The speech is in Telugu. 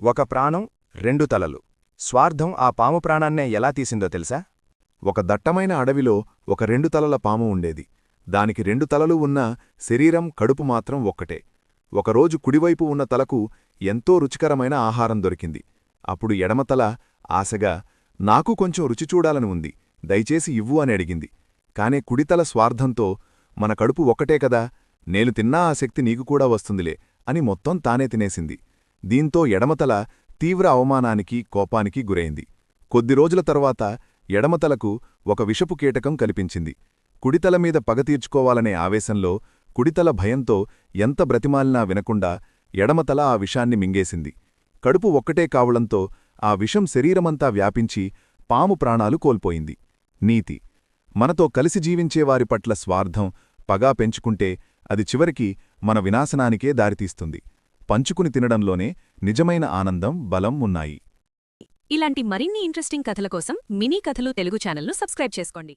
ఒక ప్రాణం రెండు తలలు. స్వార్థం ఆ పాము ప్రాణాన్నే ఎలా తీసిందో తెలుసా? ఒక దట్టమైన అడవిలో ఒక రెండు తలల పాము ఉండేది. దానికి రెండు తలలు ఉన్నా శరీరం కడుపు మాత్రం ఒక్కటే. ఒకరోజు కుడివైపు ఉన్న తలకు ఎంతో రుచికరమైన ఆహారం దొరికింది. అప్పుడు ఎడమతల ఆశగా, నాకు కొంచెం రుచి చూడాలని ఉంది, దయచేసి ఇవ్వు అని అడిగింది. కానే కుడితల స్వార్థంతో, మన కడుపు ఒక్కటే కదా, నేను తిన్నా ఆ శక్తి నీకు కూడా వస్తుందిలే అని మొత్తం తానే తినేసింది. దీంతో ఎడమతల తీవ్ర అవమానానికి కోపానికి గురైంది. కొద్ది రోజుల తరువాత ఎడమతలకు ఒక విషపు కీటకం కనిపించింది. కుడితల మీద పగ తీర్చుకోవాలనే ఆవేశంలో, కుడితల భయంతో ఎంత బ్రతిమాలినా వినకుండా ఎడమతల ఆ విషాన్ని మింగేసింది. కడుపు ఒక్కటే కావడంతో ఆ విషం శరీరమంతా వ్యాపించి పాము ప్రాణాలు కోల్పోయింది. నీతి: మనతో కలిసి జీవించేవారి పట్ల స్వార్థం, పగా పెంచుకుంటే అది చివరికి మన వినాశనానికే దారితీస్తుంది. పంచుకుని తినడంలోనే నిజమైన ఆనందం, బలం ఉన్నాయి. ఇలాంటి మరిన్ని ఇంట్రెస్టింగ్ కథల కోసం మినీ కథలు తెలుగు ఛానల్ను సబ్స్క్రైబ్ చేసుకోండి.